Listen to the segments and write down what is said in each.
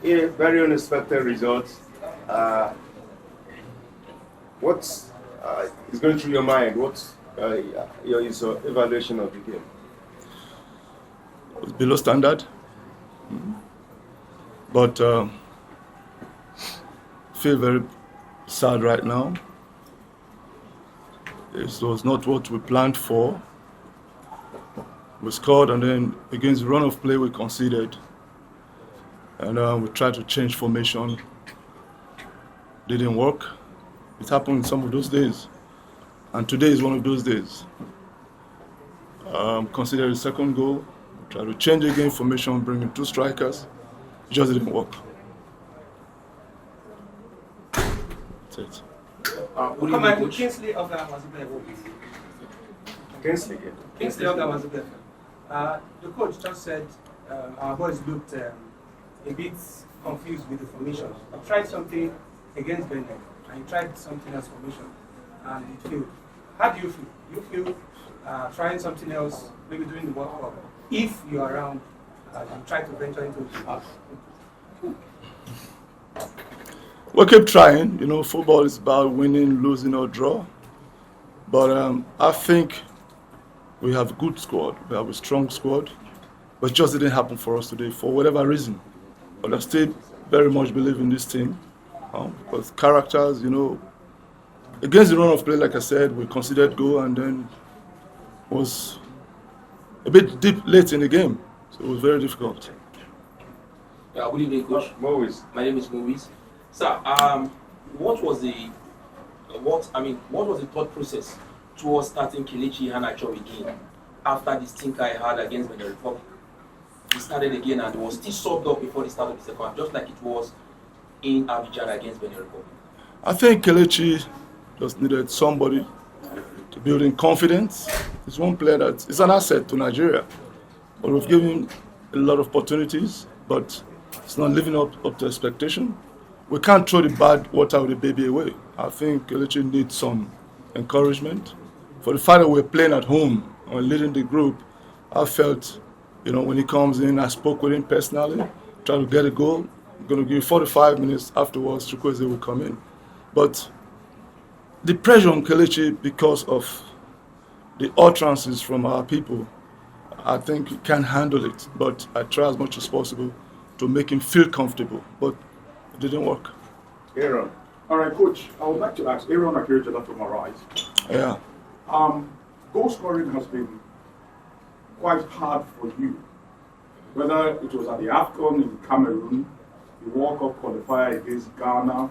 Yeah, very unexpected results. What is going through your mind? What's your evaluation of the game? It was below standard, but feel very sad right now. It was not what we planned for. We scored, and then against the run of play we conceded. And we tried to change formation. Didn't work. It happened some of those days. And today is one of those days. Consider the second goal. Tried to change again formation, bring in two strikers. It just didn't work. That's it. Kingsley Oga was there. Kingsley Oga was there. The coach just said our boys looked a bit confused with the formation. I tried something against Benin, and he tried something else formation, and it failed. How do you feel? You feel trying something else, maybe during the World Cup, if you're around, you try to venture into it? We'll keep trying. You know, football is about winning, losing, or draw. But I think we have a good squad. We have a strong squad. But it just didn't happen for us today for whatever reason. But I still very much believe in this team. Because characters, you know, against the run of play, like I said, we considered goal and then was a bit deep late in the game. So it was very difficult. Yeah, good evening, Coach. Maurice. My name is Maurice. Sir, what was the thought process towards starting Kelechi Iheanacho again after the stinker I had against the Republic? He started again and was still subbed up before the start of the second half, just like it was in Abidjan against Benin Republic. I think Kelechi just needed somebody to build in confidence. He's one player that is an asset to Nigeria. But we've given him a lot of opportunities, but it's not living up to expectation. We can't throw the bad water with the baby away. I think Kelechi needs some encouragement. For the fact that we're playing at home and leading the group, I felt, you know, when he comes in, I spoke with him personally, tried to get a goal. I'm going to give you 45 minutes afterwards, Chukwueze will come in. But the pressure on Kelechi because of the utterances from our people, I think he can handle it. But I try as much as possible to make him feel comfortable. But it didn't work. Aaron. All right, Coach, I would like to ask Aaron Akirichala from Arise. Yeah. Goal scoring has been quite hard for you. Whether it was at the AFCON in Cameroon, the World Cup qualifier against Ghana,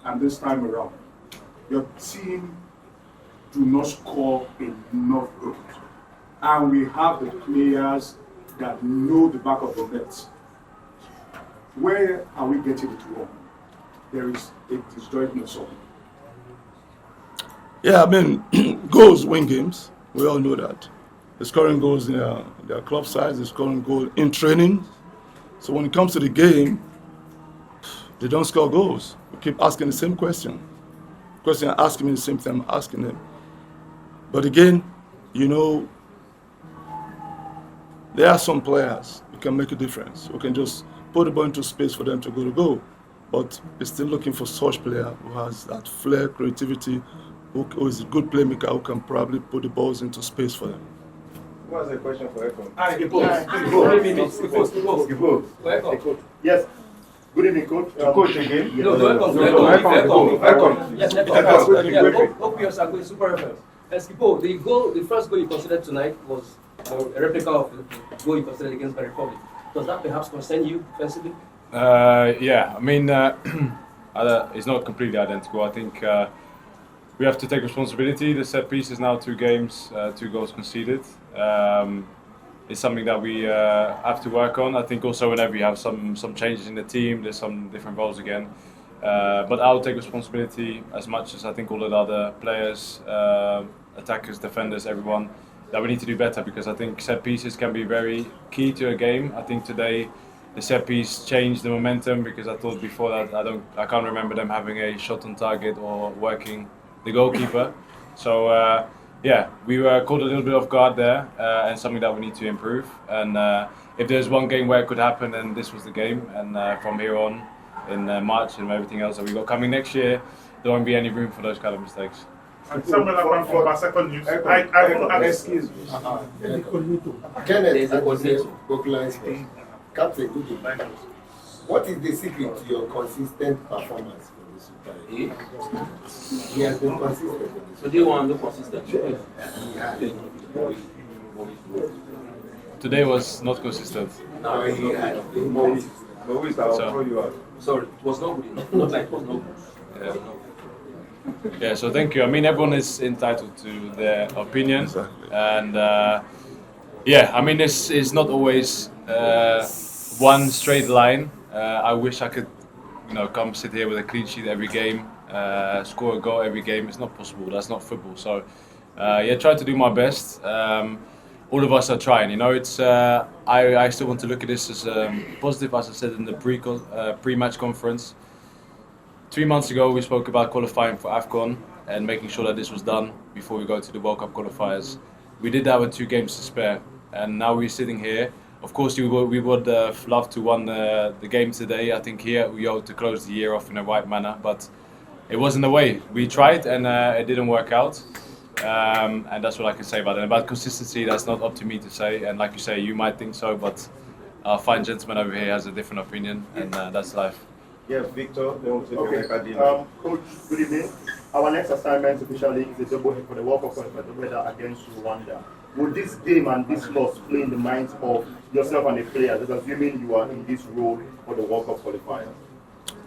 and this time around, your team do not score enough goals. And we have the players that know the back of the net. Where are we getting it wrong? There is a disjointness on. Yeah, I mean, goals win games. We all know that. They're scoring goals in their club sides, they're scoring goals in training. So when it comes to the game, they don't score goals. We keep asking the same question. Question asking me the same thing I'm asking them. But again, you know, there are some players who can make a difference, who can just put the ball into space for them to go to goal. But we're still looking for such player who has that flair, creativity, who is a good playmaker, who can probably put the balls into space for them. Who has a question for Ekon? Welcome. Yes. Good evening, Coach. Coach again. Welcome. Yes, hope yours are going super well. Skipo, the first goal you considered tonight was a replica of the goal you considered against the Republic. Does that perhaps concern you defensively? Yeah, I mean, it's not completely identical. I think we have to take responsibility. The set piece is now 2 games, 2 goals conceded. It's something that we have to work on. I think also whenever you have some changes in the team, there's some different roles again. But I'll take responsibility as much as I think all the other players, attackers, defenders, everyone, that we need to do better, because I think set pieces can be very key to a game. I think today the set piece changed the momentum, because I thought before that I can't remember them having a shot on target or working the goalkeeper. So yeah, we were caught a little bit off guard there, and something that we need to improve. And if there's one game where it could happen, then this was the game. And from here on, in March and everything else that we got coming next year, there won't be any room for those kind of mistakes. And Samuel Akpan from our second news. I want to ask. Excuse me. Kenneth, There's a coordinator. Captain, what is the secret to your consistent performance for the Super League? He has been consistent. So do you want to look consistent? Today was not consistent. No, Maurice, I'll So- throw you out. sorry, it was not good enough. Not like it was not good. Yeah. Yeah, so thank you. I mean, everyone is entitled to their opinion, Exactly. and yeah, I mean, it's not always one straight line. I wish I could, come sit here with a clean sheet every game, score a goal every game. It's not possible. That's not football. So yeah, try to do my best. All of us are trying. It's I still want to look at this as positive, as I said in the pre-match conference. 3 months ago, we spoke about qualifying for AFCON and making sure that this was done before we go to the World Cup qualifiers. We did that with 2 games to spare, and now we're sitting here. Of course, we would love to win the game today. I think here we ought to close the year off in the right manner, but it wasn't the way. We tried, and it didn't work out. And that's what I can say about it. About consistency, that's not up to me to say. And like you say, you might think so, but our fine gentleman over here has a different opinion, and that's life. Yeah, Victor, then we'll take Okay, Coach, good evening. Our next assignment officially is a double hit for the World Cup qualifier against Rwanda. Would this game and this loss play in the minds of yourself and the players, assuming you are in this role for the World Cup qualifier?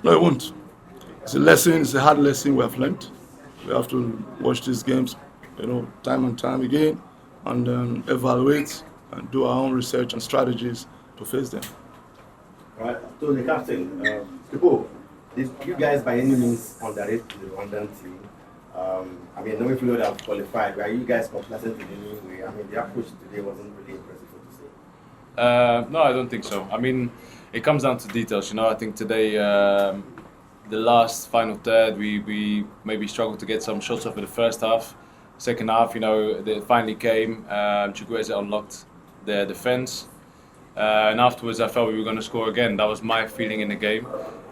No, it won't. It's a lesson. It's a hard lesson we have learned. We have to watch these games, time and time again, and evaluate and do our own research and strategies to face them. Right, so the captain, people, you guys by any means underrate the Rwandan team. I mean, knowing you have qualified, were you guys complacent in any way? I mean, the approach today wasn't really impressive, so to say. No, I don't think so. I mean, it comes down to details. I think today, the last final third, we maybe struggled to get some shots off in the first half. Second half, they finally came. Chukwueze unlocked their defense. And afterwards, I felt we were going to score again. That was my feeling in the game.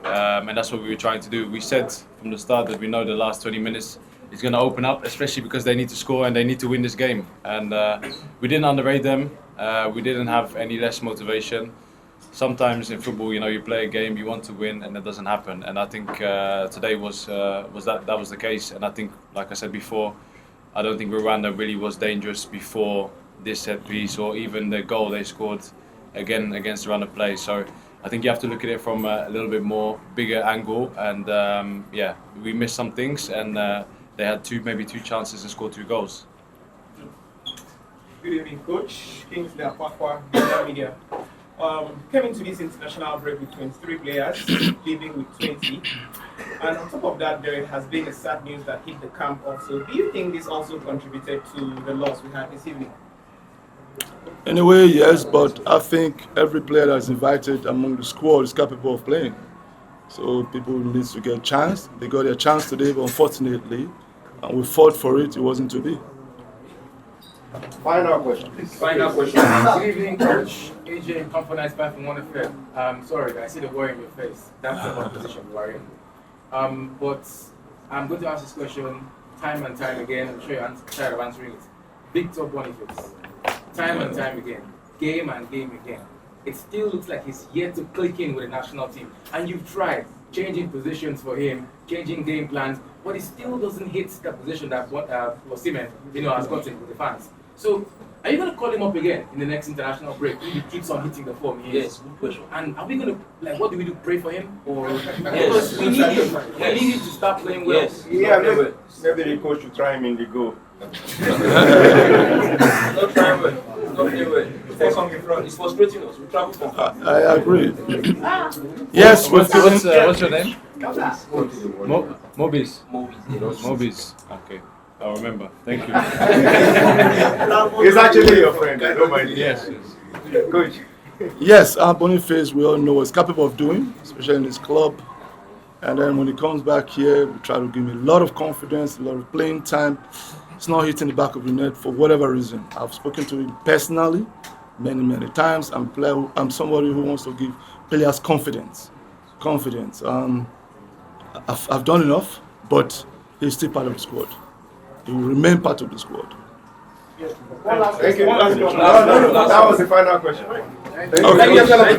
And that's what we were trying to do. We said from the start that we know the last 20 minutes is going to open up, especially because they need to score and they need to win this game. And we didn't underrate them. We didn't have any less motivation. Sometimes in football, you play a game, you want to win, and it doesn't happen. And I think today was that was the case. And I think, like I said before, I don't think Rwanda really was dangerous before this set piece or even the goal they scored again against the Rwanda play. So I think you have to look at it from a little bit more bigger angle. And yeah, we missed some things, and they had maybe two chances and scored 2 goals. Good evening, Coach. Kingsley Apakwa, Media. Came into this international break with 23 players, leaving with 20. And on top of that, there has been a sad news that hit the camp also. Do you think this also contributed to the loss we had this evening? Anyway, yes, but I think every player that's invited among the squad is capable of playing. So people need to get a chance. They got their chance today, but unfortunately, and we fought for it, it wasn't to be. Final question, please. Final question. Good evening, Coach. AJ, Comfort back from 1FM. Sorry, I see the worry in your face. That's the one position you are in. But I'm going to ask this question time and time again. I'm sure you're tired of answering it. Victor Boniface, time and time again, game and game again. It still looks like he's yet to click in with the national team. And you've tried changing positions for him, changing game plans, but he still doesn't hit the position that Osimhen, has gotten with the fans. So, are you going to call him up again in the next international break if he keeps on hitting the form he is? Yes, good question. And are we going to, what do we do, pray for him? Or Yes. Because we need him. We need him to start playing well. Yes. Yeah, maybe the coach should try him in the goal. Not trying well. Not playing well. Force on the front. It's frustrating us. We travel from far. I agree. Yes, What's your name? Mobis. Mobis. Okay, I'll remember. Thank you. He's actually your friend. I don't mind. Yes. Coach. Yes, Boniface, we all know, is capable of doing, especially in his club. And then when he comes back here, we try to give him a lot of confidence, a lot of playing time. It's not hitting the back of the net for whatever reason. I've spoken to him personally many times. I'm somebody who wants to give players confidence. I've done enough, but he's still part of the squad. He will remain part of the squad. Thank you. That was the final question. Okay.